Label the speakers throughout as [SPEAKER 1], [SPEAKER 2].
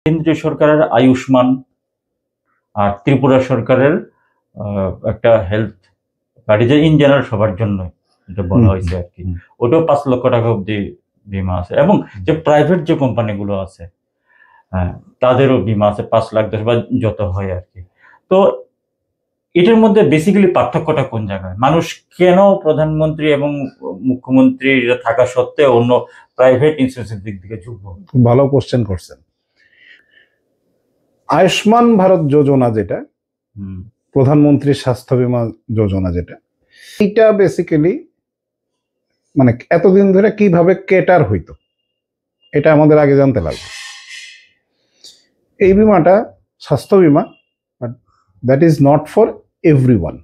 [SPEAKER 1] কেন্দ্রীয় সরকারের আয়ুষ্মান আর ত্রিপুরা সরকারের একটা হেলথ কার্ড, যে ইন জেনারেল সবার জন্য এটা বলা হয়েছে আর কি। ওটাও 5 লক্ষ টাকা অব্দি বিমা আছে, এবং যে প্রাইভেট যে কোম্পানিগুলো আছে তাদেরও বিমা আছে 5 লাখ 10 বা যত হয় আর কি। তো এটার মধ্যে বেসিক্যালি পার্থক্যটা কোন জায়গায়? মানুষ কেন প্রধানমন্ত্রী এবং মুখ্যমন্ত্রী থাকা সত্ত্বেও অন্য প্রাইভেট ইন্স্যুরেন্সের দিক থেকে ঝুঁকবো?
[SPEAKER 2] ভালো কোশ্চেন করছেন। আয়ুষ্মান ভারত যোজনা যেটা, প্রধানমন্ত্রীর স্বাস্থ্য বীমা যোজনা যেটা, এটা বেসিক্যালি মানে এতদিন ধরে কিভাবে কেটার হইতো এটা আমাদের আগে জানতে লাগবে। এই বিমাটা স্বাস্থ্য বিমা, but that is not for everyone.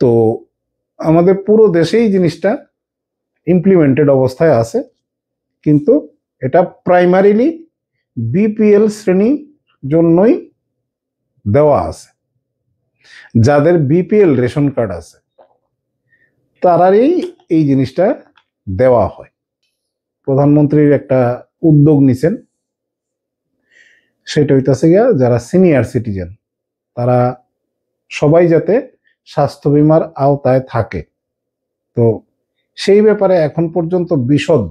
[SPEAKER 2] তো আমাদের পুরো দেশেই জিনিসটা ইমপ্লিমেন্টেড অবস্থায় আছে, কিন্তু এটা প্রাইমারিলি বিপিএল শ্রেণীর জন্যই দেওয়া আছে। যাদের বিপিএল রেশন কার্ড আছে তারারই এই জিনিসটা দেওয়া হয়। প্রধানমন্ত্রীর একটা উদ্যোগ নিছেন, সেটা হইতেছে গিয়া যারা সিনিয়র সিটিজেন তারা সবাই যাতে স্বাস্থ্য বীমার আওতায় থাকে। তো সেই ব্যাপারে এখন পর্যন্ত বিশদ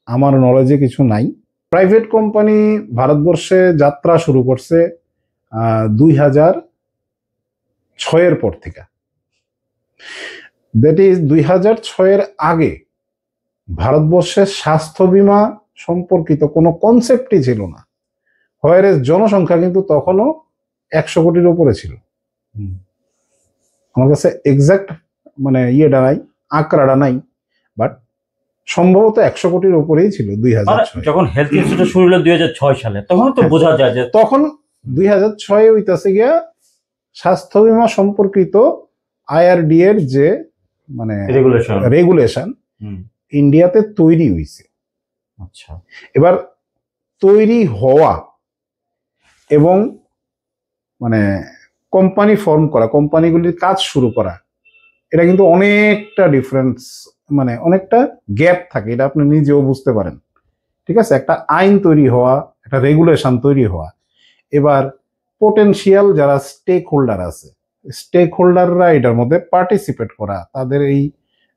[SPEAKER 2] আমার নলেজে কিছু নাই। প্রাইভেট কোম্পানি ভারতবর্ষে যাত্রা শুরু করছে 2006-এর পর থেকে। দ্যাট ইজ 2006-এর আগে ভারতবর্ষের স্বাস্থ্য বীমা সম্পর্কিত কোনো কনসেপ্টই ছিল না। হোয়ারেজ জনসংখ্যা কিন্তু তখনও 100 কোটির উপরে ছিল। আমার কাছে এক্সাক্ট মানে ইয়েটা নাই, আঁকড়াটা নাই, বাট সম্ভবত 100 কোটির উপরেই ছিল 2006।
[SPEAKER 1] যখন হেলথ ইন্স্যুরেন্স শুরু হলো 2006 সালে, তখন তো বোঝা যায় যে
[SPEAKER 2] তখন 2006 হইতাছে গিয়া স্বাস্থ্য বীমা সম্পর্কিত আইআরডি এর যে মানে রেগুলেশন ইন্ডিয়াতে তৈরি হয়েছে।
[SPEAKER 1] আচ্ছা,
[SPEAKER 2] এবার তৈরি হওয়া এবং মানে কোম্পানি ফর্ম করা, কোম্পানিগুলির কাজ শুরু করা, এটা কিন্তু অনেকটা ডিফারেন্স, মানে অনেকটা গ্যাপ থাকে। এটা আপনি নিজেও বুঝতে পারেন। ঠিক আছে, একটা আইন তৈরি হওয়া, একটা রেগুলেশন তৈরি হওয়া, এবার পোটেনশিয়াল যারা স্টেক হোল্ডার আছে, স্টেক হোল্ডাররা এটার মধ্যে পার্টিসিপেট করা, তাদের এই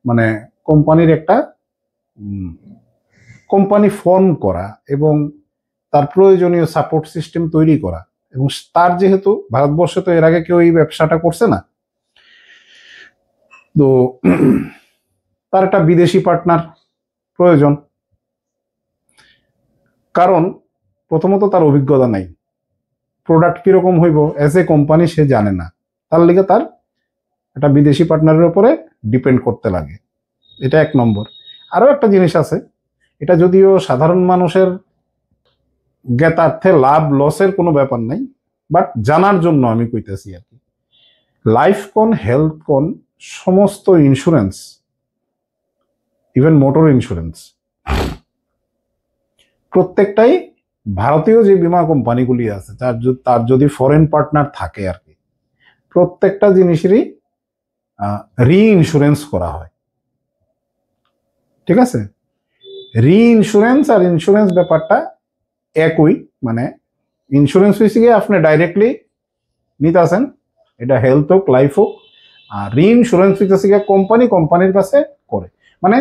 [SPEAKER 2] মানে কোম্পানির একটা কোম্পানি ফর্ম করা এবং তার প্রয়োজনীয় সাপোর্ট সিস্টেম তৈরি করা। এবং তার যেহেতু ভারতবর্ষে তো এর আগে কেউ এই ব্যবসাটা করছে না, তো তার একটা বিদেশি পার্টনার প্রয়োজন। কারণ প্রথমত তার অভিজ্ঞতা নাই, প্রোডাক্ট কিরকম হইব এজ এ কোম্পানি সে জানে না, তার লিগে তার একটা বিদেশি পার্টনারের উপরে ডিপেন্ড করতে লাগে। এটা 1 নম্বর। আরো একটা জিনিস আছে, এটা যদিও সাধারণ মানুষের জ্ঞাতার্থে লাভ লসের কোনো ব্যাপার নাই, বাট জানার জন্য আমি কইতেছি আর কি। লাইফ কোন, হেলথ কোন, সমস্ত ইন্স্যুরেন্স, ইভেন মোটর ইন্স্যুরেন্স, প্রত্যেকটাই ভারতীয় যে বিমা কোম্পানিগুলি আছে তার যদি ফরেন পার্টনার থাকে আর কি, প্রত্যেকটা জিনিসেরই রি ইন্স্যুরেন্স করা হয়। ঠিক আছে, রি ইন্স্যুরেন্স আর ইন্স্যুরেন্স ব্যাপারটা একই। মানে ইন্স্যুরেন্স হয়েছে গিয়ে আপনি ডাইরেক্টলি নিতেছেন, এটা হেলথ হোক লাইফ হোক, আর রি ইন্স্যুরেন্স হইতেছে গিয়ে কোম্পানির কাছে করে, মানে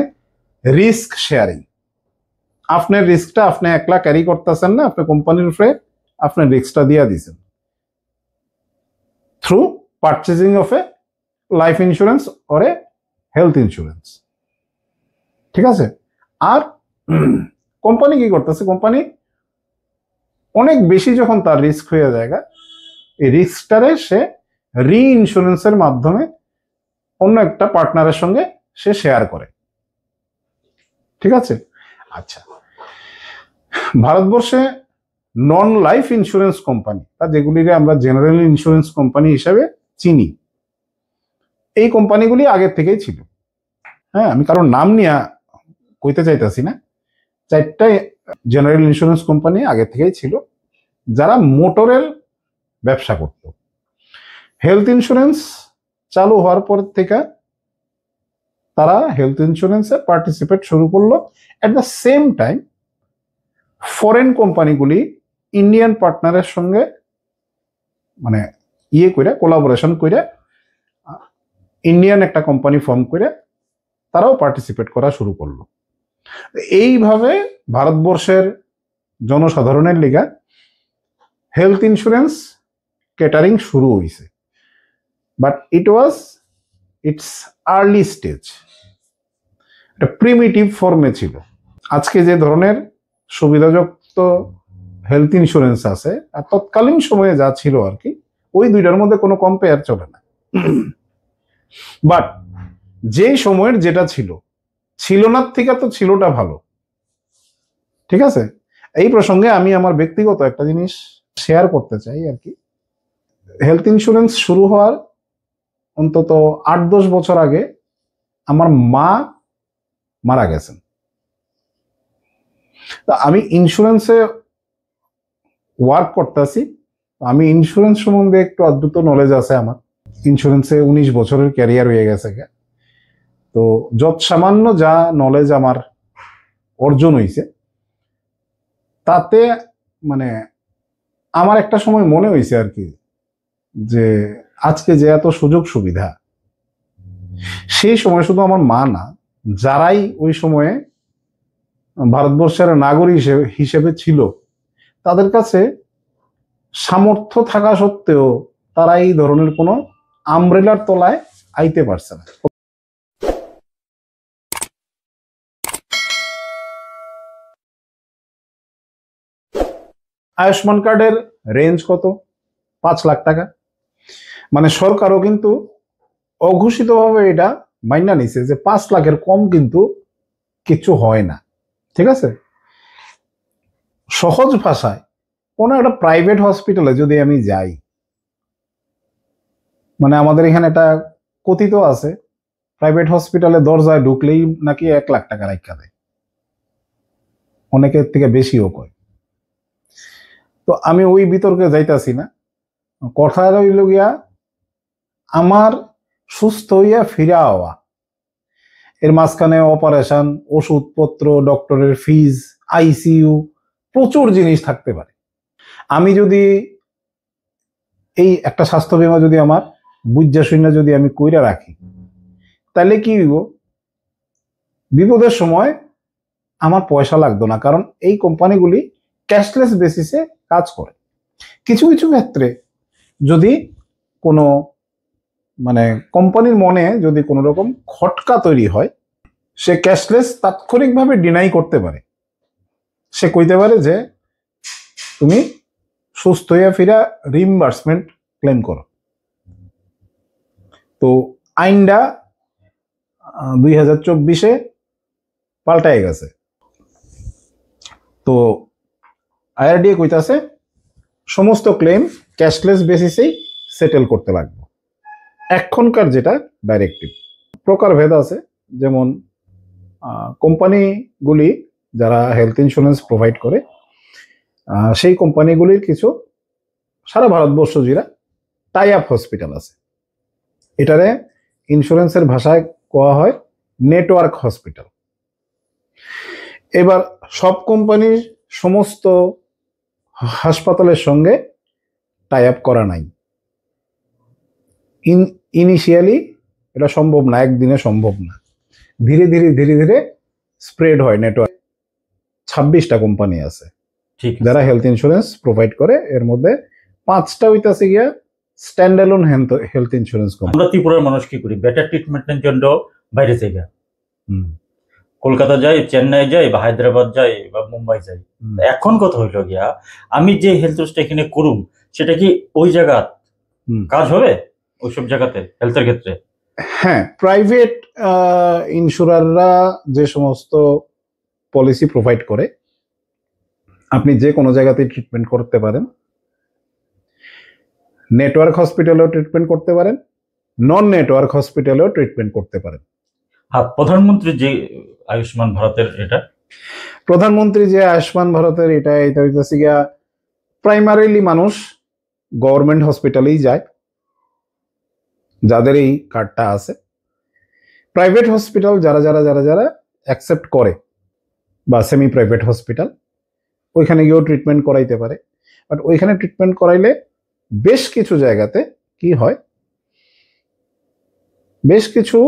[SPEAKER 2] রিস্ক শেয়ারিং। আপনার রিস্কটা আপনি একলা ক্যারি করতেছেন না, আপনি কোম্পানির উপরে আপনার রিস্কটা দিয়ে দিচ্ছেন through purchasing of A life insurance or a health insurance. ঠিক আছে, আর কোম্পানি কি করতেছে, কোম্পানি অনেক বেশি যখন তার রিস্ক হয়ে যায়, এই রিস্কটারে সে রি ইন্স্যুরেন্সের মাধ্যমে অন্য একটা পার্টনারের সঙ্গে সে শেয়ার করে। ঠিক আছে, আচ্ছা, ভারতবর্ষে নন লাইফ ইন্স্যুরেন্স কোম্পানি, তা যেগুলিকে আমরা জেনারেল ইন্স্যুরেন্স কোম্পানি হিসেবে চিনি, এই কোম্পানিগুলি আগের থেকেই ছিল। হ্যাঁ, আমি কারোর নাম নিয়ে কইতে চাইতেছি না, 4টা জেনারেল ইন্স্যুরেন্স কোম্পানি আগে থেকেই ছিল যারা মোটরের ব্যবসা করত। হেলথ ইন্স্যুরেন্স চালু হওয়ার পর থেকে তারা হেলথ ইন্স্যুরেন্সে পার্টিসিপেট শুরু করলো। At the same time foreign কোম্পানিগুলি ইন্ডিয়ান পার্টনারের সঙ্গে মানে করে কোলাবোরেশন করে ইন্ডিয়ান একটা কোম্পানি ফর্ম করে তারাও পার্টিসিপেট করা শুরু করলো। এইভাবে ভারতবর্ষের জনসাধারণের লিগা হেলথ ইন্স্যুরেন্স ক্যাটারিং শুরু হয়েছে, but it was it's early stage, একটা প্রিমিটিভ ফর্মে ছিল। আজকে যে ধরনের সুবিধাযুক্ত হেলথ ইন্স্যুরেন্স আছে আর তৎকালীন সময়ে যা ছিল আর কি, ওই দুইটার মধ্যে কোনো কম্পেয়ার চলে না। বাট যে সময়ের যেটা ছিল না থেকে তো ছিলটা ভালো। ঠিক আছে, এই প্রসঙ্গে আমি আমার ব্যক্তিগত একটা জিনিস শেয়ার করতে চাই আর কি। হেলথ ইন্স্যুরেন্স শুরু হওয়ার অন্তত 8-10 বছর আগে আমার মা মারা গেছেন। তা আমি ইন্স্যুরেন্সে ওয়ার্ক করতেছি, আমি ইন্স্যুরেন্স সম্বন্ধে একটু অদ্ভুত নলেজ আছে আমার। ইন্স্যুরেন্সে 19 বছরের ক্যারিয়ার হয়ে গেছে। তো যত সামান্য যা নলেজ আমার অর্জন হয়েছে তাতে মানে আমার একটা সময় মনে হয়েছে আর কি, যে আজকে যে এত সুযোগ সুবিধা, সেই সময় শুধু আমার মা না, যারাই ওই সময়ে ভারতবর্ষের নাগরিক হিসেবে ছিল, তাদের কাছে সামর্থ্য থাকা সত্ত্বেও তারা এই ধরনের কোনো আমব্রেলার তলায় আইতে পারছে না। আয়ুষ্মান কার্ডের রেঞ্জ কত? 5 লাখ টাকা। মানে সরকারও কিন্তু অঘোষিতভাবে এটা মাইনা নিছে যে 5 লাখের কম কিন্তু কিছু হয় না। ঠিক আছে, সহজ ভাষায় কোনো একটা প্রাইভেট হসপিটালে যদি আমি যাই, মানে আমাদের এখানে একটা কথিত আছে, প্রাইভেট হসপিটালে দরজায় ঢুকলেই নাকি 1 লাখ টাকা রাখা দেয়, অনেকের থেকে বেশিও কয়। তো আমি ওই বিতর্কে যাইতাছি না। কথা রইল গিয়া আমার সুস্থ হইয়া ফিরা হওয়া, এর মাঝখানে অপারেশন, ওষুধপত্র, ডক্টরের ফিজ, আইসিইউ, প্রচুর জিনিস থাকতে পারে। আমি যদি এই একটা স্বাস্থ্য বীমা যদি আমার বুঝা শূন্য যদি আমি কইরা রাখি, তাহলে কি হইব, বিপদের সময় আমার পয়সা লাগতো না, কারণ এই কোম্পানিগুলি ক্যাশলেস বেসিসে কাজ করে। কিছু কিছু ক্ষেত্রে যদি কোনো মানে কোম্পানির মনে যদি কোনো রকম খটকা তৈরি হয়, সে ক্যাশলেস তাৎক্ষণিকভাবে ডিনাই করতে পারে। সে কইতে পারে যে তুমি সুস্থ হইয়া ফিরা রিইম্বার্সমেন্ট ক্লেম করো। তো আইনটা 2024-এ পাল্টায় গেছে। তো আইআরডিএ কইতাছে সমস্ত ক্লেম ক্যাশলেস বেসিসেই সেটেল করতে লাগবে। এখনকার যেটা ডাইরেক্টিভ, প্রকারভেদ আছে, যেমন কোম্পানিগুলি যারা হেলথ ইন্স্যুরেন্স প্রোভাইড করে, সেই কোম্পানিগুলির কিছু সারা ভারতবর্ষ জুড়ে টাই আপ হসপিটাল আছে। এটারে ইন্স্যুরেন্সের ভাষায় কোয়া হয় নেটওয়ার্ক হসপিটাল। এবার সব কোম্পানির সমস্ত হাসপাতালের সঙ্গে টাই আপ করা নাই। ইনিশিয়ালি এটা সম্ভব না, একদিনে সম্ভব না, ধীরে ধীরে ধীরে ধীরে স্প্রেড হয় নেটওয়ার্ক। 26টা কোম্পানি আছে যারা হেলথ ইন্স্যুরেন্স প্রোভাইড করে, এর মধ্যে 5টা হইতাছে গিয়া স্ট্যান্ডঅ্যালোন হেলথ ইন্স্যুরেন্স কোম্পানি।
[SPEAKER 1] আমরা ত্রিপুরার মানুষ কি করি, বেটার ট্রিটমেন্টের জন্য বাইরে যাই, কলকাতা যাই, চেন্নাই যাই, বা হায়দ্রাবাদ যাই, বা মুম্বাই যাই। এখন কথা হইল গিয়া, আমি যে হেলথ ইন্স্যুরেন্সটা এখানে করুম, সেটা কি ওই জায়গা কাজ হবে ওইসব জায়গাতে হেলথের ক্ষেত্রে?
[SPEAKER 2] হ্যাঁ, প্রাইভেট ইন্স্যুরাররা যে সমস্ত পলিসি প্রোভাইড করে, আপনি যে কোনো জায়গাতে ট্রিটমেন্ট করতে পারেন। নেটওয়ার্ক হসপিটালেও ট্রিটমেন্ট করতে পারেন, নন নেটওয়ার্ক হসপিটালেও ট্রিটমেন্ট করতে পারেন।
[SPEAKER 1] হ্যাঁ, প্রধানমন্ত্রী যে আয়ুষ্মান ভারতের, এটা
[SPEAKER 2] প্রধানমন্ত্রী যে আয়ুষ্মান ভারতের এটা হইতেছে গিয়া প্রাইমারিলি মানুষ গভর্নমেন্ট হসপিটালেই যায় যাদের এই কার্ডটা আছে। প্রাইভেট হসপিটাল যারা যারা যারা যারা অ্যাকসেপ্ট করে, বা সেমি প্রাইভেট হসপিটাল, ওইখানে গিয়েও ট্রিটমেন্ট করাইতে পারে। বাট ওইখানে ট্রিটমেন্ট করাইলে বেশ কিছু জায়গাতে কি হয়, বেশ কিছু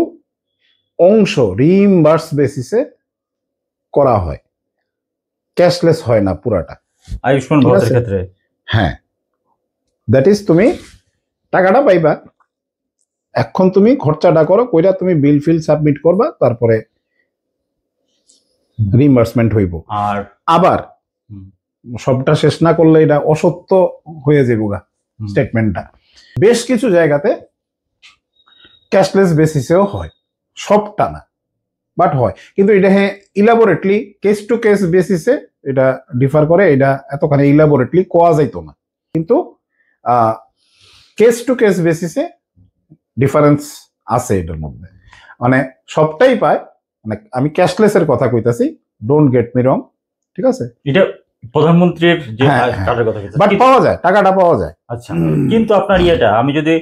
[SPEAKER 2] অংশ রিইম্বার্স বেসিসে করা হয়, ক্যাশলেস হয় না পুরাটা।
[SPEAKER 1] আয়ুষ্মান
[SPEAKER 2] ঠিক
[SPEAKER 1] ভারতের
[SPEAKER 2] আছে?
[SPEAKER 1] ক্ষেত্রে
[SPEAKER 2] হ্যাঁ, দ্যাট ইজ তুমি টাকাটা পাইবা, এখন তুমি খরচাটা করো, কইরা তুমি বিল ফিল সাবমিট করবা, তারপরে রিইম্বার্সমেন্ট হইব।
[SPEAKER 1] আর
[SPEAKER 2] আবার
[SPEAKER 1] হুম,
[SPEAKER 2] সবটা শেষ না করলে এটা অসত্য হয়ে যাবো গা
[SPEAKER 1] হুম,
[SPEAKER 2] স্টেটমেন্টটা। বেশ কিছু জায়গাতে ক্যাশলেস বেসিসেও হয়, সবটা না বাট হয়, কিন্তু এটা হ্যাঁ ইলাবোরেটলি কেস টু কেস বেসিসে এটা ডিফার করে, এটা এতখানি ইলাবোরেটলি কোয়া যাইতো না, কিন্তু কেস টু কেস বেসিসে ডিফারেন্স আছে এটার মধ্যে। মানে সবটাই পায়, মানে আমি ক্যাশলেসের কথা কইতাছি, ডোন্ট গেট মি রং, ঠিক আছে?
[SPEAKER 1] এটা প্রধানমন্ত্রীর যে
[SPEAKER 2] হ্যাঁ, হ্যাঁ।
[SPEAKER 1] কার্ডের কথা বলছেন।
[SPEAKER 2] বাট পাওয়া যায়, টাকাটা পাওয়া যায়।
[SPEAKER 1] আচ্ছা, কিন্তু আপনার ইয়েটা আমি যদি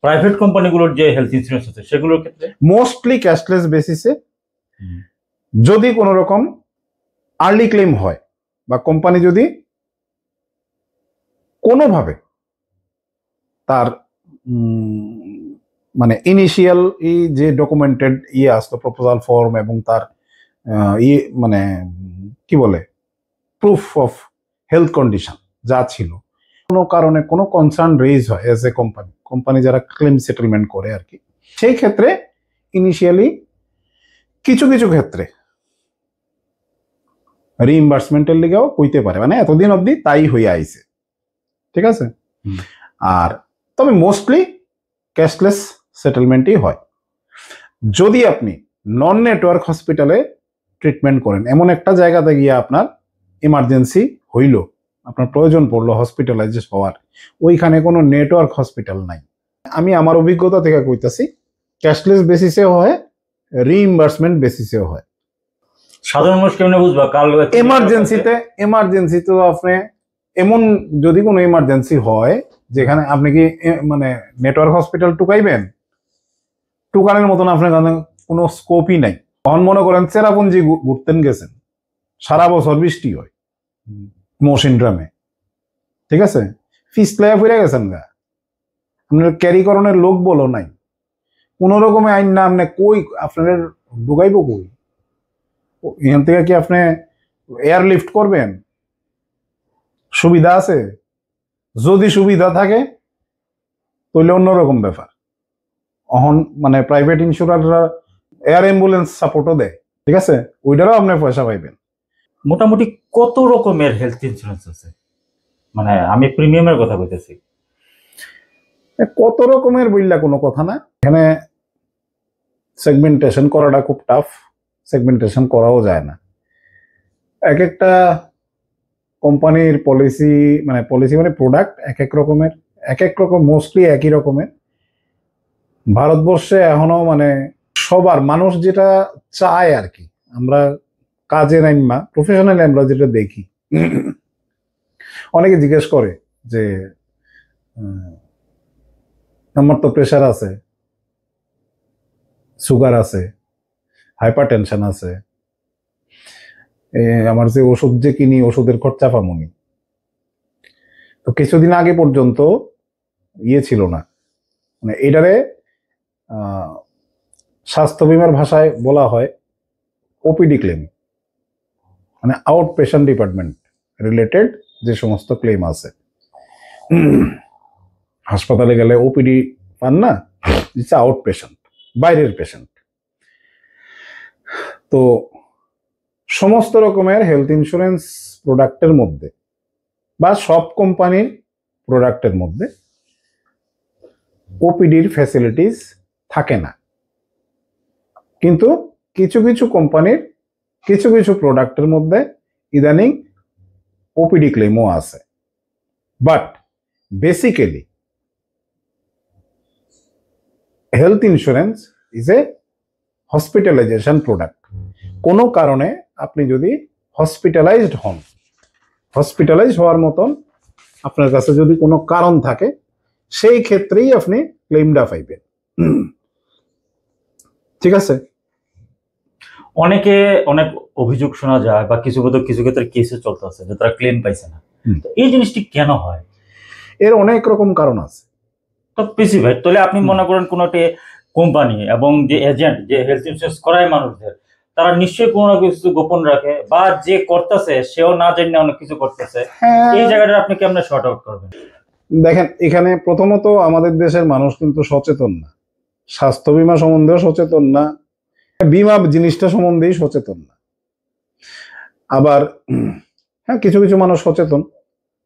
[SPEAKER 1] প্রাইভেট কোম্পানিগুলোর যে হেলথ ইন্স্যুরেন্স আছে সেগুলোর ক্ষেত্রে
[SPEAKER 2] মোস্টলি ক্যাশলেস বেসিসে যদি কোনো রকম আর্লি ক্লেম হয়, বা কোম্পানি যদি কোনোভাবে তার মানে ইনিশিয়াল যে ডকুমেন্টেড আসতো প্রপোজাল ফর্ম এবং তার মানে কি বলে প্রুফ অফ হেলথ কন্ডিশন যা ছিল, কোনো কারণে কোনো কনসার্ন রেজ হয় এজ এ কোম্পানি যারা ক্লেম সেটেলমেন্ট করে আর কি, সেই ক্ষেত্রে ইনিশিয়ালি কিছু কিছু ক্ষেত্রে রিইম্বার্সমেন্টের লিগেও হইতে পারে, মানে এতদিন অবধি তাই হইয়া আইছে, ঠিক আছে? আর তবে মোস্টলি ক্যাশলেস সেটেলমেন্টই হয়। যদি আপনি নন নেটওয়ার্ক হসপিটালে ট্রিটমেন্ট করেন, এমন একটা জায়গাতে গিয়ে আপনার ইমার্জেন্সি হইল, আপনার প্রয়োজন পড়লো হসপিটালাইজ হওয়ার, ওইখানে কোনো নেটওয়ার্ক হসপিটাল নাই, আমি আমার অভিজ্ঞতা থেকে কইতাছি ক্যাশলেস বেসিসেও হয়, রিইম্বার্সমেন্ট বেসিসেও হয়।
[SPEAKER 1] সাধারণ মানুষ কেমনে বুঝবা কাল
[SPEAKER 2] এমার্জেন্সিতে আপনি এমন যদি কোনো ইমার্জেন্সি হয় যেখানে আপনি কি মানে নেটওয়ার্ক হসপিটাল টুকাইবেন, টুকানের মতন আপনার কোনো স্কোপই নাই। তখন মনে করেন চেরাপুঞ্জি ঘুরতেন গেছেন, সারা বছর বৃষ্টি হয় মৌসিন ড্রামে, ঠিক আছে? ফিসলাইয়া ফিরে গেছেন গা, আপনার ক্যারিকরণের লোক বলো নাই, কোন রকমে আইন না আপনি কই আপনার ঢুকাইব কই? এখান থেকে কি আপনি এয়ারলিফট করবেন? সুবিধা আছে? যদি সুবিধা থাকে তাহলে অন্যরকম ব্যাপার। অহন মানে প্রাইভেট ইন্স্যুরাররা এয়ার অ্যাম্বুলেন্স সাপোর্টও দেয়, ঠিক আছে? ওইটারও আপনি পয়সা পাইবেন।
[SPEAKER 1] মোটামুটি কত রকমের হেলথ ইন্স্যুরেন্স আছে? মানে আমি প্রিমিয়ামের কথা বলতেছি।
[SPEAKER 2] কত রকমের বললা কোনো কথা না, এখানে সেগমেন্টেশন করাটা খুব টাফ, সেগমেন্টেশন করাও যায় না। এক একটা কোম্পানির পলিসি মানে প্রোডাক্ট এক এক রকমের, এক এক রকম, মোস্টলি একই রকমের। ভারতবর্ষে এখনো মানে সবার মানুষ যেটা চায় আর কি, আমরা কাজে নাইমা প্রফেশনালি আমরা যেটা দেখি, অনেকে জিজ্ঞেস করে যে আমার তো প্রেশার আছে, সুগার আছে, হাইপার টেনশন আছে, আমার যে ওষুধ যে কিনি ওষুধের খরচা পামুনি। তো কিছুদিন আগে পর্যন্ত ছিল না, মানে এটারে স্বাস্থ্য বিমার ভাষায় বলা হয় ওপিডি ক্লেম, মানে আউট পেশেন্ট ডিপার্টমেন্ট রিলেটেড যে সমস্ত ক্লেম আছে। হাসপাতালে গেলে ওপিডি পান না, ইটস আউট পেশেন্ট, বাইরের পেশেন্ট। তো সমস্ত রকমের হেলথ ইন্স্যুরেন্স প্রোডাক্টের মধ্যে বা সব কোম্পানির প্রোডাক্টের মধ্যে ওপিডির ফ্যাসিলিটিস থাকে না, কিন্তু কিছু কিছু কোম্পানির কিছু কিছু প্রোডাক্টের মধ্যে ইদানিং ওপিডি ক্লেমও আছে। But basically health insurance is a hospitalisation product. কোনো কারণে আপনি যদি হসপিটালাইজড হন, হসপিটালাইজ হওয়ার মতন আপনার কাছে যদি কোনো কারণ থাকে, সেই ক্ষেত্রেই আপনি ক্লেমটা পাইবেন, ঠিক আছে?
[SPEAKER 1] অনেকে অনেক অভিযোগ শোনা যায় বা কিছু কিছু ক্ষেত্রে কেসে চলতেছে যে তারা ক্লেম পাইছে না। তো এই জিনিসটি কেন হয়?
[SPEAKER 2] এর অনেক রকম কারণ আছে।
[SPEAKER 1] তো পিসি ভাই, তাহলে আপনি মনে করেন কোন একটা কোম্পানি এবং যে এজেন্ট যে হেলথ ইন্স্যুরেন্স করায় মানুষদের, তারা নিশ্চয়ই কোনো না কিছু গোপন রাখে, বা যে করতেছে সেও না জানি অনেক কিছু করতেছে। এই জায়গাটা আপনি কেমনে শর্ট আউট করবেন?
[SPEAKER 2] দেখেন, এখানে প্রথমত আমাদের দেশের মানুষ কিন্তু সচেতন না, স্বাস্থ্য বীমা সম্বন্ধেও সচেতন না, বীমা জিনিসটা সম্বন্ধেই সচেতন না। আবার হ্যাঁ, কিছু কিছু মানুষ সচেতন।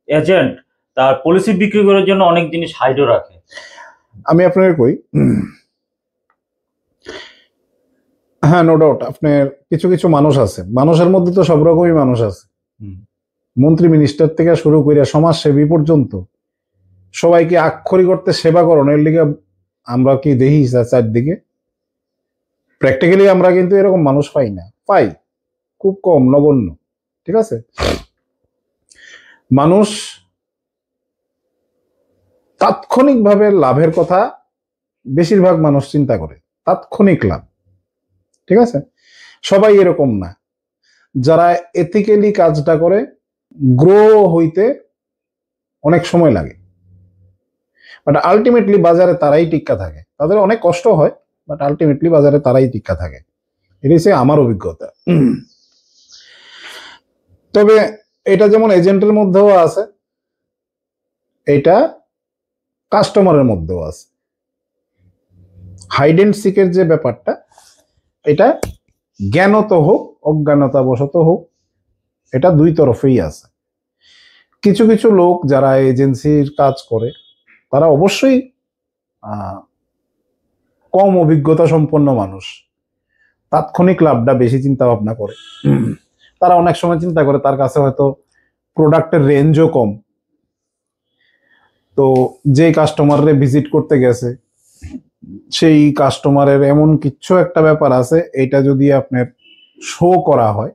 [SPEAKER 1] এজেন্ট তার পলিসি বিক্রি করার জন্য অনেক জিনিস হাইডও রাখে।
[SPEAKER 2] আমি আপনাকে কই, হ্যাঁ, নো ডাউট, আপনার কিছু কিছু মানুষ আছে, মানুষের মধ্যে তো সব রকমই মানুষ আছে, মন্ত্রী মিনিস্টার থেকে শুরু করে সমাজসেবী পর্যন্ত সবাইকে আক্ষরিক অর্থে সেবা করণের লিগে আমরা কি দেখি চারদিকে? প্র্যাকটিক্যালি আমরা কিন্তু এরকম মানুষ পাই না, পাই খুব কম, নগণ্য। ঠিক আছে, মানুষ তাৎক্ষণিকভাবে লাভের কথা বেশিরভাগ মানুষ চিন্তা করে, তাৎক্ষণিক লাভ। ঠিক আছে, সবাই এরকম না। যারা এথিক্যালি কাজটা করে, গ্রো হইতে অনেক সময় লাগে, বাট আলটিমেটলি বাজারে তারাই টিক্কা থাকে। তাদের অনেক কষ্ট হয়, বাট আলটিমেটলি বাজারে তারাই টিক্কা থাকে। এটা হচ্ছে আমার অভিজ্ঞতা। তবে এটা যেমন এজেন্টের মধ্যেও আছে, এটা কাস্টমারের মধ্যেও আছে। হাইড এন্ড সিকের যে ব্যাপারটা, এটা জ্ঞানত হোক অজ্ঞানতাবশত হোক, এটা দুই তরফেই আছে। কিছু কিছু লোক যারা এজেন্সির কাজ করে, তারা অবশ্যই কম অভিজ্ঞতা সম্পন্ন মানুষ, তাৎক্ষণিক লাভটা বেশি চিন্তা ভাবনা করে। তারা অনেক সময় চিন্তা করে তার কাছে হয়তো প্রোডাক্টের রেঞ্জও কম, তো যে কাস্টমাররে ভিজিট করতে গেছে সেই কাস্টমারের এমন কিছু একটা ব্যাপার আছে, এটা যদি আপনার শো করা হয়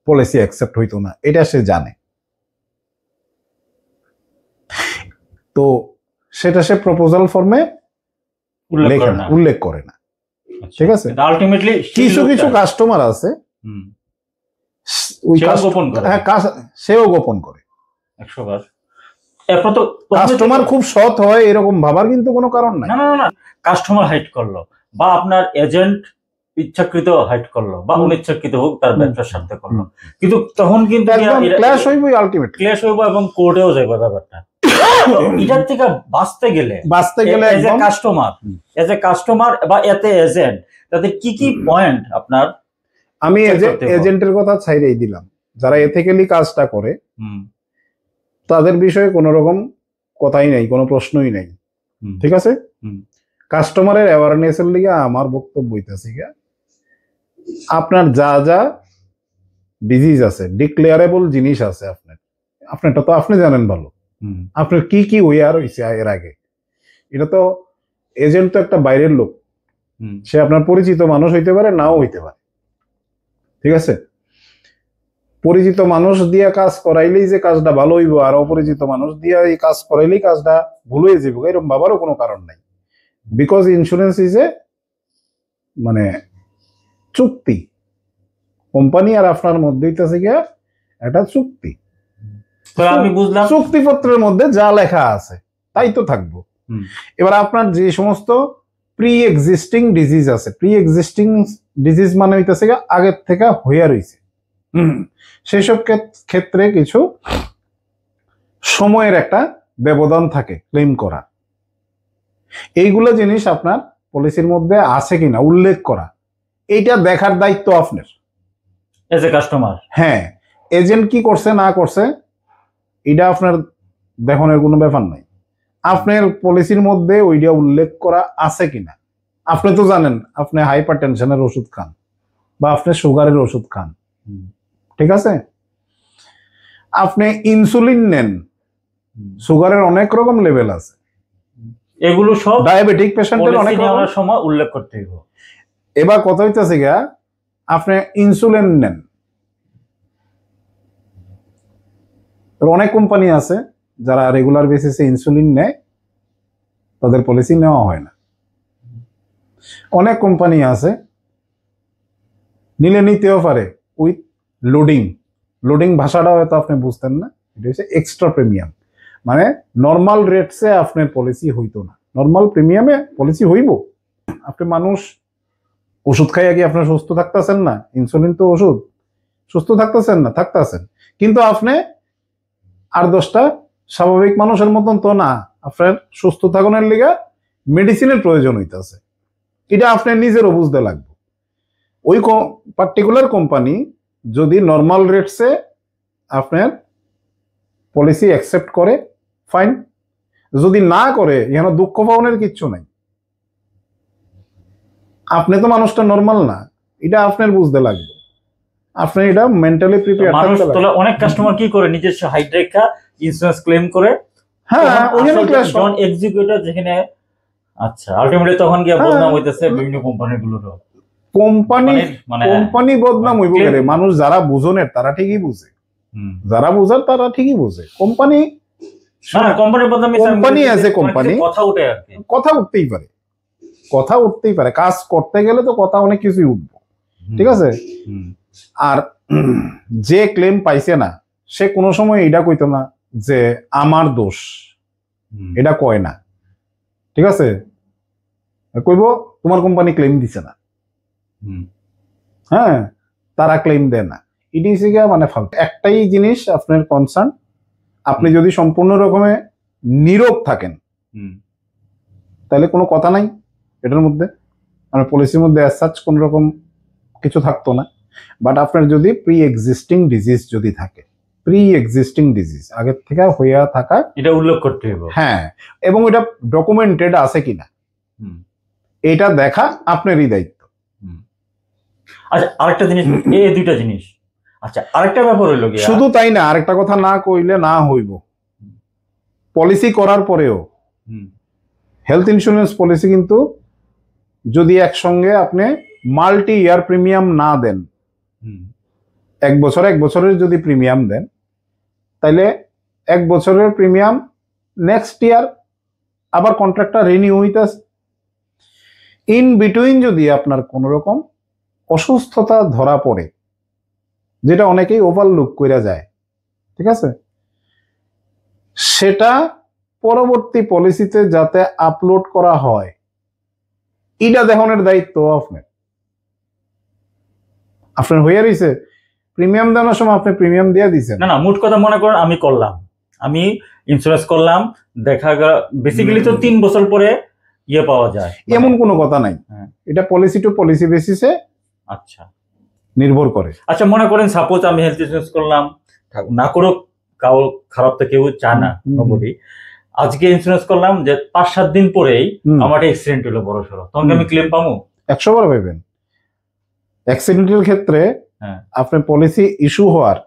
[SPEAKER 2] পলিসি অ্যাকসেপ্ট হইতো না, এটা সে জানে। তো সেটা সে প্রপোজাল ফর্মে উল্লেখ করে না। ঠিক আছে,
[SPEAKER 1] আলটিমেটলি
[SPEAKER 2] কিছু কিছু কাস্টমার আছে সেও গোপন করে
[SPEAKER 1] 100 বার।
[SPEAKER 2] কাস্টমার খুব সৎ হয় এরকম ভাবার কিন্তু কোনো কারণ নাই।
[SPEAKER 1] না না না, কাস্টমার হাইড করলো বা আপনার এজেন্ট ইচ্ছাকৃত হাইড করলো বা অনিচ্ছাকৃত হোক, তার ব্যবসার স্বার্থে করলো, কিন্তু তখন কিন্তু
[SPEAKER 2] ক্ল্যাশ হইব, আলটিমেট
[SPEAKER 1] ক্ল্যাশ হইব এবং কোর্টেও যাইব ব্যাপারটা। এটার থেকে বাঁচতে গেলে এজ এ কাস্টমার বা এতে এজেন্ট, তাদের কি কি পয়েন্ট আপনার?
[SPEAKER 2] আমি এজেন্টের কথা ছাইড়েই দিলাম, যারা এথিক্যালি কাজটা করে তাদের বিষয়ে কোনো রকম কথাই নাই, কোনো প্রশ্নই নাই। ঠিক আছে, কাস্টমারের অ্যাওয়ারনেস এর লিগে আমার বক্তব্য হইতাছে গা, আপনার যা যা ডিজিজ আছে, ডিক্লেয়ারেবল জিনিস আছে আপনারটা তো আপনি জানেন ভালো, আপনার কি কি ওয়ার হইছে এর আগে। এটা তো এজেন্ট তো একটা বাইরের লোক, সে আপনার পরিচিত মানুষ হইতে পারে, নাও হইতে পারে। ঠিক আছে, পরিচিত মানুষ দিয়ে কাজ করাইলেই যে কাজটা ভালো হইব, আর অপরিচিত মানুষ দিয়ে এই কাজ করাইলেই কাজটা ভুল হয়ে যাবে, এরকম ভাবারও কোনো কারণ নাই। বিকজ ইন্স্যুরেন্স ইজ এ মানে চুক্তি, কোম্পানি আর আপনার মধ্যে হইতেছে গিয়া একটা চুক্তি।
[SPEAKER 1] আমি বুঝলাম,
[SPEAKER 2] চুক্তিপত্রের মধ্যে যা লেখা আছে তাই তো থাকবো। এবার আপনার যে সমস্ত প্রি এক্সিস্টিং ডিজিজ আছে, প্রি এক্সিস্টিং ডিজিজ মানে হইতেছে গিয়া আগের থেকে হইয়া রয়েছে, সেসব ক্ষেত্রে কিছু সময়ের একটা ব্যবধান থাকে ক্লেম করা। এইগুলো জিনিস আপনার পলিসির মধ্যে আছে কিনা উল্লেখ করা, এইটা দেখার দায়িত্ব আপনার
[SPEAKER 1] এজ এ কাস্টমার।
[SPEAKER 2] হ্যাঁ, এজেন্ট কি করছে না করছে এটা আপনার দেখানোর কোনো ব্যাপার নাই। আপনার পলিসির মধ্যে ওইটা উল্লেখ করা আছে কিনা। আপনি তো জানেন আপনি হাইপার টেনশনের ওষুধ খান বা আপনি সুগারের ওষুধ খান, ঠিক আছে, আপনি ইনসুলিন নেন, সুগারের অনেক রকম লেভেল আছে,
[SPEAKER 1] এগুলো সব
[SPEAKER 2] ডায়াবেটিক পেশেন্টের অনেক
[SPEAKER 1] সময় উল্লেখ করতে হবে।
[SPEAKER 2] এবার কথা হইতেছে গা, আপনি ইনসুলিন নেন, অনেক কোম্পানি আছে যারা রেগুলার বেসিসে ইনসুলিন নেয়, তাদের পলিসি নেওয়া হয় না। অনেক কোম্পানি আছে নিলে নিতেও পারে উইথ লোডিং। লোডিং ভাষাটা হয়তো আপনি বুঝতেন না, এটা হচ্ছে এক্সট্রা প্রিমিয়াম। মানে নর্মাল রেটসে আপনার পলিসি হইতো না, নর্মাল প্রিমিয়ামে পলিসি হইব। আপনি মানুষ ওষুধ খাইয়া কি আপনার সুস্থ থাকতেছেন না? ইনসুলিন তো ওষুধ, সুস্থ থাকতেছেন না? থাকতেছেন। কিন্তু আপনি আর 10টা স্বাভাবিক মানুষের মতন তো না, আপনার সুস্থ থাকানোর লিগা মেডিসিনের প্রয়োজন হইতেছে। এটা আপনার নিজেরও বুঝতে লাগবে। ওই পার্টিকুলার কোম্পানি যদি নর্মাল রেটসে আপনার পলিসি অ্যাকসেপ্ট করে, ফাইন। যদি না করে, এখানে দুঃখ পাওয়ার কিচ্ছু নাই। আপনি তো মানুষটা নর্মাল না, এটা আপনার বুঝতে লাগবে। আপনি এটা মেন্টালি প্রিপেয়ার
[SPEAKER 1] মানুষ
[SPEAKER 2] থাকতে
[SPEAKER 1] তো
[SPEAKER 2] লাগবে।
[SPEAKER 1] অনেক কাস্টমার কি করে নিজস্ব হাইট রেখা ইন্স্যুরেন্স ক্লেম করে,
[SPEAKER 2] হ্যাঁ, ওখানে ক্লাস
[SPEAKER 1] যখন এক্সিকিউটর যেখানে আচ্ছা আলটিমেটলি তখন গিয়ে
[SPEAKER 2] হ্যাঁ।
[SPEAKER 1] বদনাম হইতেছে বিভিন্ন কোম্পানিগুলোরও। মানে
[SPEAKER 2] কোম্পানি বদনাম হইব করে, মানুষ যারা বুঝনের তারা ঠিকই বুঝে, যারা বুঝার তারা ঠিকই বুঝে। কোম্পানি
[SPEAKER 1] কোম্পানির বদনাম
[SPEAKER 2] কোম্পানি আছে, কোম্পানি
[SPEAKER 1] কথা উঠে আর কি,
[SPEAKER 2] কথা উঠতেই পারে, কথা উঠতেই পারে। কাজ করতে গেলে তো কথা অনেক কিছুই উঠবো, ঠিক আছে। আর যে ক্লেম পাইছে না, সে কোনো সময় এটা কইতো না যে আমার দোষ, এটা কয় না, ঠিক আছে। কইব তোমার কোম্পানি ক্লেম দিছে না, হ্যাঁ, তারা ক্লেম দেয় না। এটি হচ্ছে মানে ফালতু। একটাই জিনিস আপনার কনসার্ন, আপনি যদি সম্পূর্ণ রকমে নীরব থাকেন তাহলে কোনো কথা নাই এটার মধ্যে, মানে পলিসির মধ্যে অ্যাজ সাচ কোন রকম কিছু থাকতো না। বাট আপনার যদি প্রি এক্সিস্টিং ডিজিজ যদি থাকে, প্রি এক্সিস্টিং ডিজিজ আগের থেকে হইয়া থাকা,
[SPEAKER 1] এটা উল্লেখ করতে হবে,
[SPEAKER 2] হ্যাঁ, এবং এটা ডকুমেন্টেড আছে কিনা এটা দেখা আপনারই দায়িত্ব।
[SPEAKER 1] আচ্ছা আরেকটা জিনিস, এই দুইটা জিনিস। আচ্ছা আরেকটা ব্যাপার হইলো কি,
[SPEAKER 2] শুধু তাই না, আরেকটা কথা না কইলে না হইব। পলিসি করার পরেও হেলথ ইন্স্যুরেন্স পলিসি কিন্তু যদি একসঙ্গে আপনি মাল্টি ইয়ার প্রিমিয়াম না দেন, 1 বছরের যদি প্রিমিয়াম দেন, তাইলে 1 বছরের প্রিমিয়াম নেক্সট ইয়ার আবার কন্ট্রাক্টটা রিনিউ হইতেছে। ইন বিটুইন যদি আপনার কোন রকম অসুস্থতা ধরা পড়ে, যেটা অনেকেই ওভারলুক কইরা যায়, ঠিক আছে, সেটা পরবর্তী পলিসিতে যাতে আপলোড করা হয়, এটা দেখানোর দায়িত্ব আপনার। আপনার হইয়া রইছে প্রিমিয়াম দেওয়ার সময় আপনি প্রিমিয়াম দিয়ে দিচ্ছেন
[SPEAKER 1] না, মোট কথা মনে করেন আমি করলাম, আমি ইন্স্যুরেন্স করলাম, দেখা গেল বেসিক্যালি তো 3 বছর পরে ইয়ে পাওয়া যায়,
[SPEAKER 2] এমন কোনো কথা নাই। এটা পলিসি টু পলিসি বেসিসে
[SPEAKER 1] আচ্ছা
[SPEAKER 2] নির্ভর করে।
[SPEAKER 1] আচ্ছা মনে করেন সাপোজ আমি হেলথ ইন্স্যুরেন্স করলাম, না করো, কাউ খারাপ তো কেউ চায় না, নবডি। আজকে ইন্স্যুরেন্স করলাম যে 5-7 দিন পরেই আমার একটা অ্যাক্সিডেন্ট হলো বড় সড়ো, তখন আমি ক্লেম পাবো?
[SPEAKER 2] 100 বার পাইবেন। অ্যাক্সিডেন্টের ক্ষেত্রে আপনার পলিসি ইস্যু হওয়ার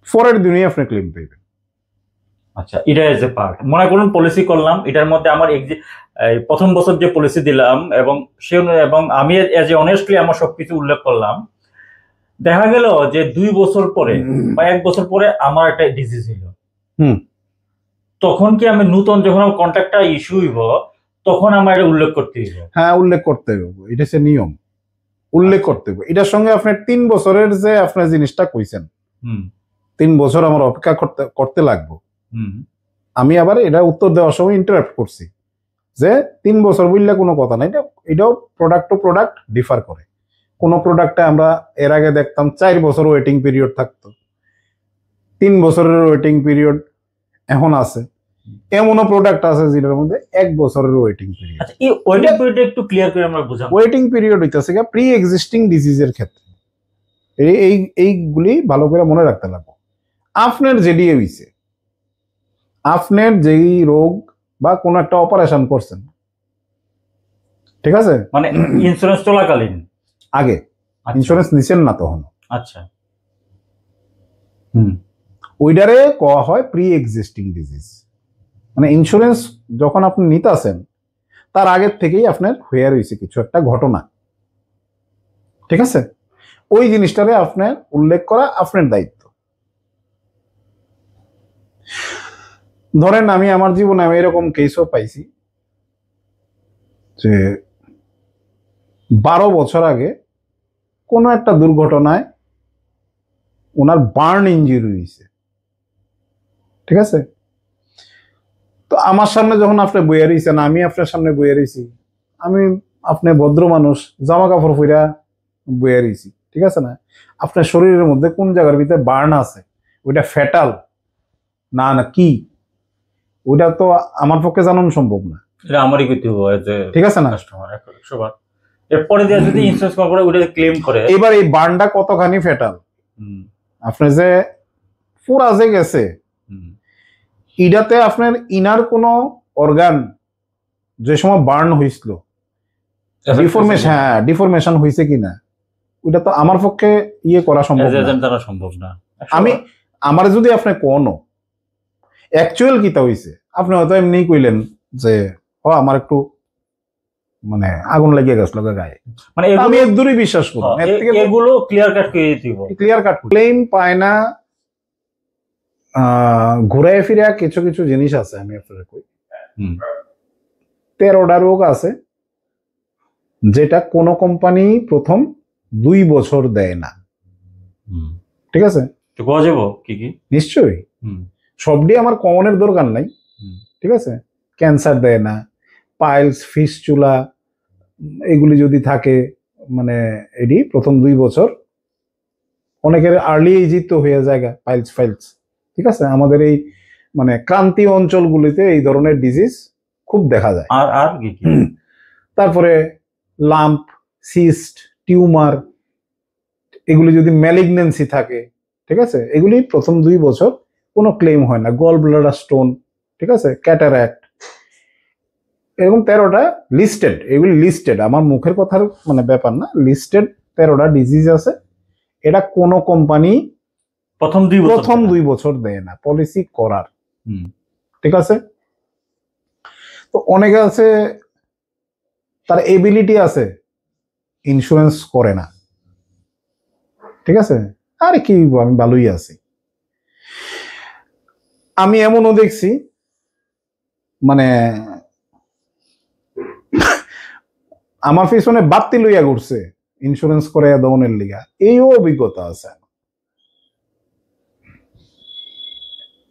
[SPEAKER 2] পরের দিনই আপনি ক্লেম পাইবেন।
[SPEAKER 1] আচ্ছা, এটা এজ এ পার্ট মনে করুন পলিসি করলাম, এটার মধ্যে আমার প্রথম বছর যে পলিসি দিলাম এবং আমি এজ এ অনেস্টলি আমার সবকিছু উল্লেখ করলাম, দেখা গেল যে 2 বছর পরে বা 1 বছর পরে আমার একটা ডিজিজ হইল, তখন কি আমি নতুন যখন কন্ট্রাক্টটা ইস্যু হইব তখন আমার এটা উল্লেখ করতে হইব?
[SPEAKER 2] হ্যাঁ, উল্লেখ করতে হবে, এটা হচ্ছে নিয়ম, উল্লেখ করতে হবে। এটার সঙ্গে আপনার 3 বছরের যে আপনার জিনিসটা কইছেন, 3 বছর আমার অপেক্ষা করতে লাগবে। আমি আবার এটা উত্তর দেওয়ার সময় ইন্টারাপ্ট করছি যে 3 বছর বললে কোনো কথা নাই, এটাও প্রোডাক্ট টু প্রোডাক্ট ডিফার করে। কোন প্রোডাক্টে আমরা এর আগে দেখতাম 4 বছর ওয়েটিং পিরিয়ড থাকতো, 3 বছরের ওয়েটিং পিরিয়ড এখন আছে। এমনও প্রোডাক্ট আছে যেটার মধ্যে 1 বছরের ওয়েটিং পিরিয়ড।
[SPEAKER 1] আচ্ছা, এই ওয়েটিং পিরিয়ড একটু ক্লিয়ার করে আমরা বুঝাবো।
[SPEAKER 2] ওয়েটিং পিরিয়ড হইতাছে প্রি এক্সিস্টিং ডিজিজের ক্ষেত্রে এইগুলি ভালো করে মনে রাখতে লাগবে। আপনার যেটি হইছে, আপনার যেই রোগ বা কোন একটা অপারেশন করছেন, ঠিক আছে,
[SPEAKER 1] মানে ইন্স্যুরেন্স চলাকালীন
[SPEAKER 2] আগে ইন্স্যুরেন্স নিছেন না তখন,
[SPEAKER 1] আচ্ছা,
[SPEAKER 2] ওইটারে কওয়া হয় প্রি এক্সিস্টিং ডিজিজ। মানে ইন্স্যুরেন্স যখন আপনি নিতেছেন তার আগের থেকেই আপনার হয়ে রয়েছে কিছু একটা ঘটনা, ঠিক আছে, ওই জিনিসটারে আপনার উল্লেখ করা আপনার দায়িত্ব। ধরেন আমি আমার জীবনে আমি এরকম কেসও পাইছি যে 12 বছর আগে কোনো একটা দুর্ঘটনায় ওনার বার্ন ইঞ্জুরি হয়েছে, ঠিক আছে? তো আমার সামনে যখন আপনি বইয়া রয়েছেন, আমি আপনার সামনে বইয়া রয়েছি, আমি আপনি ভদ্র মানুষ, জামা কাপড় পইরা বইয়া রয়েছি, ঠিক আছে না? আপনার শরীরের মধ্যে কোন জায়গার ভিতরে বার্ন আছে, ওইটা ফ্যাটাল না না কি, ওইটা তো আমার পক্ষে জানানো সম্ভব না।
[SPEAKER 1] এটা আমারই করতে হবে যে
[SPEAKER 2] ঠিক আছে না?
[SPEAKER 1] কাস্টমার 100 বার এরপরে দিয়ে যদি ইন্স্যুরেন্স করার পরে ওটা ক্লেম করে,
[SPEAKER 2] এবার এই বার্নটা কতখানি ফ্যাটাল, আপনি যে পুরা যে গেছে, এটাতে আপনার ইনার কোনো অর্গান যে সময় বার্ন হয়েছিল ডিফরমেশন, হ্যাঁ ডিফরমেশন হয়েছে কিনা, ওইটা তো আমার পক্ষে ইয়ে করা সম্ভব না।
[SPEAKER 1] সম্ভব না।
[SPEAKER 2] আমি আমার যদি আপনি কোনো অ্যাকচুয়াল কিতা হইছে, আপনি হয়তো এমনি কইলেন যে ও আমার একটু মানে আগুন লাগিয়ে গেছিল গায়ে, মানে আমি এর দূরই বিশ্বাস করি।
[SPEAKER 1] এগুলো ক্লিয়ার কাট করে দিব, ক্লিয়ার কাট
[SPEAKER 2] ক্লেম পায় না। ঘুরায় ফিরে কিছু কিছু জিনিস আছে, আমি আপনার কই 13টা রোগ আছে যেটা কোন কোম্পানি প্রথম 2 বছর দেয় না, ঠিক আছে?
[SPEAKER 1] কি কি
[SPEAKER 2] নিশ্চয়ই সবডি আমার কমনের দরকার নাই, ঠিক আছে? ক্যান্সার দেয় না, পাইলস, ফিস্চুলা এগুলি যদি থাকে, মানে এটি প্রথম 2 বছর, অনেকের আর্লি এজই তো হয়ে যায় পাইলস, ঠিক আছে? আমাদের এই মানে ক্রান্তীয় অঞ্চলগুলিতে এই ধরনের ডিজিজ খুব দেখা যায়।
[SPEAKER 1] আর কি কি?
[SPEAKER 2] তারপরে লাম্প, সিস্ট, টিউমার, এগুলি যদি ম্যালিগনেন্সি থাকে, ঠিক আছে, এগুলি প্রথম 2 বছর কোনো ক্লেম হয় না। গল ব্লাডার স্টোন, ঠিক আছে, ক্যাটারাক্ট, এরকম 13টা লিস্টেড, এগুলি লিস্টেড, আমার মুখের কথার মানে ব্যাপার না, লিস্টেড 13টা ডিজিজ আছে। এটা কোনো কোম্পানি প্রথম 2 বছর দেয় না পলিসি করার, ঠিক আছে? তো অনেকে আছে তার এবিলিটি আছে, ইন্স্যুরেন্স করে না, ঠিক আছে? আরে কি আমি ভালোই আছি। আমি এমনও দেখছি মানে আমার পিছনে বাতি লইয়া ঘুরছে ইন্স্যুরেন্স করে দৌনের লিগা, এইও অভিজ্ঞতা আছে।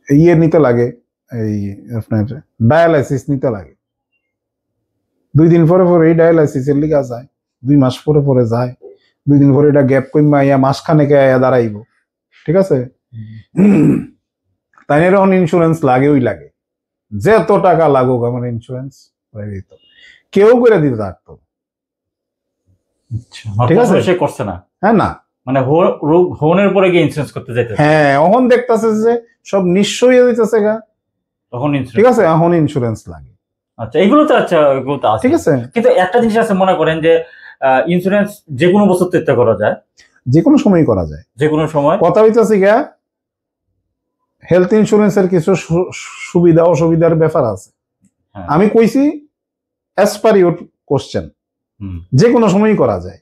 [SPEAKER 2] ইয়ে নিতে লাগে, এই আপনার ডায়ালাইসিস নিতে লাগে, 2 দিন পরে পরে এই ডায়ালাইসিসের লিগা যায়, 2 মাস পরে পরে যায়, 2 দিন পরে এটা গ্যাপ কইমা ইয়া মাসখানেকে আয়া দাঁড়াইব, ঠিক আছে? তাই এরকম ইন্স্যুরেন্স লাগেই লাগে, যত টাকা লাগুক আমার ইন্স্যুরেন্স করে দিত, কেউ করে দিতে থাকতো, ঠিক আছে?
[SPEAKER 1] সে করছে না,
[SPEAKER 2] হ্যাঁ না,
[SPEAKER 1] মানে রোগ হওয়ার পরে গিয়ে ইন্স্যুরেন্স করতে যাইতে,
[SPEAKER 2] হ্যাঁ এখন দেখতেছে যে সব নিশ্চয় হয়ে দিতেছে গা, তখন ঠিক আছে, এখন ইন্স্যুরেন্স লাগে।
[SPEAKER 1] আচ্ছা, এগুলো তো আচ্ছা, এগুলো তো আছে, ঠিক আছে। কিন্তু একটা জিনিস আছে, মনে করেন যে ইন্স্যুরেন্স যে কোনো বছর তো করা যায়,
[SPEAKER 2] যে কোনো সময় করা যায়, যে কোনো সময়। কথা হইতেছে গা হেলথ ইন্স্যুরেন্সের কিছু সুবিধা অসুবিধার ব্যাপার আছে, আমি কইছি অ্যাজ পার ইউর কোশ্চেন, যে কোনো সময়ই করা যায়।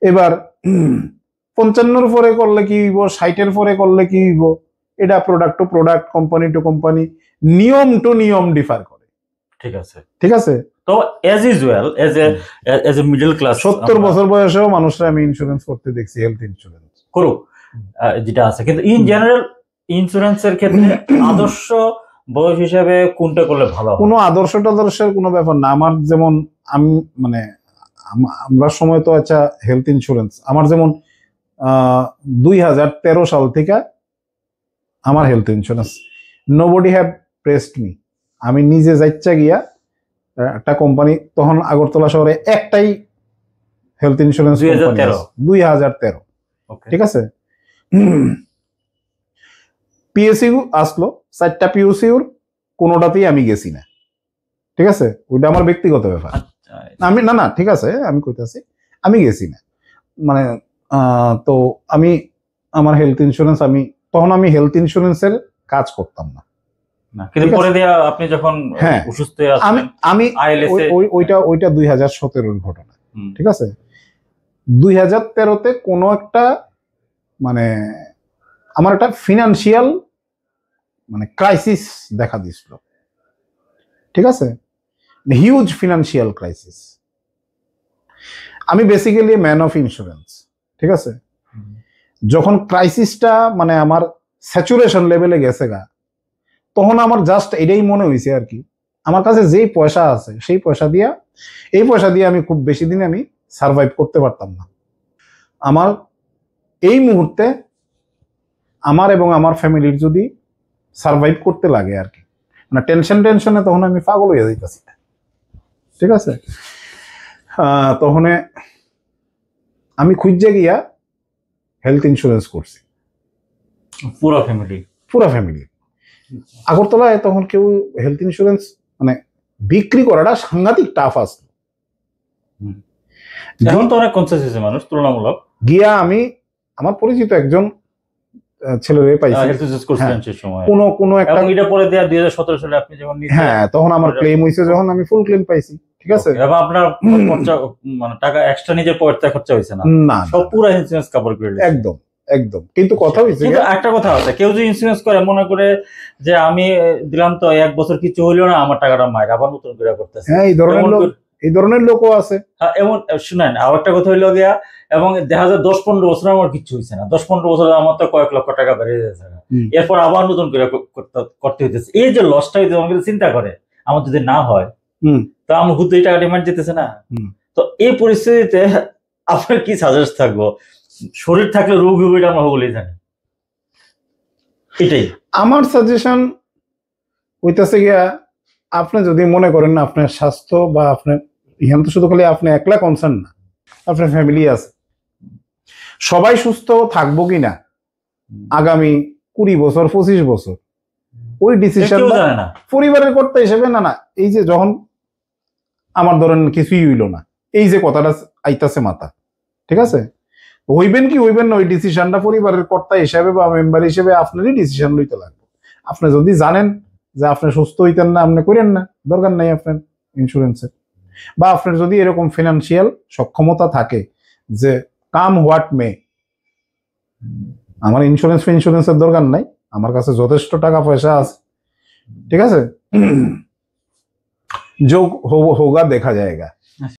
[SPEAKER 2] এবার 55 পরে করলে কি হইব, 60 পরে করলে কি হইব, এটা product to product, company to company, নিয়ম টু নিয়ম ডিফার করে, ঠিক আছে? ঠিক আছে।
[SPEAKER 1] তো as usual as a middle class
[SPEAKER 2] 70 বছর বয়সেও মানুষরা আমি ইন্স্যুরেন্স করতে দেখছি, হেলথ ইন্স্যুরেন্স
[SPEAKER 1] করুক যেটা আছে, কিন্তু ইন জেনারেল ইন্স্যুরেন্সের ক্ষেত্রে আদর্শ বয়স হিসেবে কোনটা করলে ভালো হবে?
[SPEAKER 2] কোনো আদর্শের কোনো ব্যাপার না। আমার যেমন আমি মানে আমরা সময় তো আচ্ছা হেলথ ইন্স্যুরেন্স আমার যেমন 2013 সাল থেকে আমার health insurance, nobody have pressed me, আমি নিজে যাইচ্ছা গিয়া একটা কোম্পানি, তখন আগরতলা শহরে একটাই হেলথ ইন্স্যুরেন্স 2013, ঠিক আছে? পিএসইউ আসলো 4টা পিএসইউর কোনোটাতেই আমি গেছি না, ঠিক আছে? ওইটা আমার ব্যক্তিগত ব্যাপার, আমি না ঠিক আছে, আমি কইতাছি আমি গেছি না, মানে তো আমি আমার হেলথ ইন্স্যুরেন্স, তখন আমি হেলথ ইন্স্যুরেন্সের কাজ করতাম না,
[SPEAKER 1] কিন্তু পরে দিয়া আপনি যখন অসুস্থ
[SPEAKER 2] আমি ওইটা 2017 ঘটনা, ঠিক আছে? 2013-তে কোনো একটা মানে আমার একটা ফিনান্সিয়াল মানে ক্রাইসিস দেখা দিছিল, ঠিক আছে? Huge financial crisis. আমি বেসিক্যালি ম্যান অফ ইন্স্যুরেন্স, ঠিক আছে। যখন ক্রাইসিসটা মানে আমার স্যাচুরেশন লেভেলে গেছে গা, তখন আমার জাস্ট এটাই মনে হয়েছে আর কি, আমার কাছে যেই পয়সা আছে সেই পয়সা দিয়ে, এই পয়সা দিয়ে আমি খুব বেশি দিন আমি সার্ভাইভ করতে পারতাম না। আমার এই মুহূর্তে আমার এবং আমার ফ্যামিলির যদি সার্ভাইভ করতে লাগে আর কি, মানে টেনশনে তখন আমি পাগল হয়ে যাইতেছি, ঠিক আছে। তখন আমি খুঁজে গিয়া হেলথ ইন্স্যুরেন্স করছি
[SPEAKER 1] পুরো ফ্যামিলি।
[SPEAKER 2] আগরতলায় তখন কেউ হেলথ ইন্স্যুরেন্স মানে বিক্রি করাটা সাংঘাতিক টাফ আসলো।
[SPEAKER 1] এখন তো অনেক কনসেস হয়েছে মানুষ তুলনামূলক।
[SPEAKER 2] গিয়া আমি আমার পরিচিত একজন ছেলেরে পাইছি কোনো একটা,
[SPEAKER 1] এটা পরে দেয়া 2017 সালে আপনি যখন
[SPEAKER 2] হ্যাঁ তখন আমার ক্লেম হয়েছে, যখন আমি ফুল ক্লেম পাইছি, ঠিক আছে।
[SPEAKER 1] এবং আপনার খরচা মানে টাকা এক্সট্রা নিজের পকেটে খরচা হয়েছে না,
[SPEAKER 2] না
[SPEAKER 1] সব পুরো ইন্স্যুরেন্স কভার করে দিয়েছে।
[SPEAKER 2] একদম একদম। কিন্তু কথা হয়েছে,
[SPEAKER 1] কিন্তু একটা কথা আছে, কেউ যদি ইন্স্যুরেন্স করে মনে করে যে আমি দিলাম তো 1 বছর কিছু হইলো না, আমার টাকাটা মাইর আবার নতুন করে করতেছে।
[SPEAKER 2] হ্যাঁ এই ধরনের লোকও আছে।
[SPEAKER 1] হ্যাঁ এমন শুনেন, আর একটা কথা হইলো গিয়া, এবং দেখা যায় 10-15 বছর আমার কিছু হয়েছে না, 10-15 বছর আমার তো কয়েক লক্ষ টাকা বেড়ে যাচ্ছে, এরপর আবার নতুন করে করতে হইতেছে। এই যে লসটা হইতে আমাকে চিন্তা করে, আমার যদি না হয় তো আমার হুদ এই টাকা ডিমান্ড যেতেছে না। তো এই পরিস্থিতিতে আপনার কি সাজেস্ট থাকবো? শরীর থাকলে রোগ হবে এটা আমরা বলেই জানি, এটাই
[SPEAKER 2] আমার সাজেশন হইতেছে গিয়া, আপনি যদি মনে করেন না আপনার স্বাস্থ্য বা আপনার ইহান তো শুধু খালি আপনি একলা কনসার্ন না, আপনার ফ্যামিলি আছে, সবাই সুস্থ থাকবো কিনা আগামী 20 বছর 25 বছর, ওই ডিসিশন পরিবারের কর্তা হিসেবে না এই যে যখন আমার ধরেন কিছুই হইল না, এই যে কথাটা আইতাছে মাথা, ঠিক আছে, হইবেন কি হইবেন না ওই ডিসিশনটা পরিবারের কর্তা হিসেবে বা মেম্বার হিসেবে আপনারই ডিসিশন লইতে লাগবে। আপনি যদি জানেন যে আপনি সুস্থ হইতেন না, আপনি করেন না, দরকার নাই আপনার ইন্স্যুরেন্সের। বা আপনার যদি এরকম ফিনান্সিয়াল সক্ষমতা থাকে যে কাম হোয়াট মে, আমার ইন্স্যুরেন্সের দরকার নাই, আমার কাছে যথেষ্ট টাকা পয়সা আছে, ঠিক আছে, যোগ হোগা দেখা যায়গা।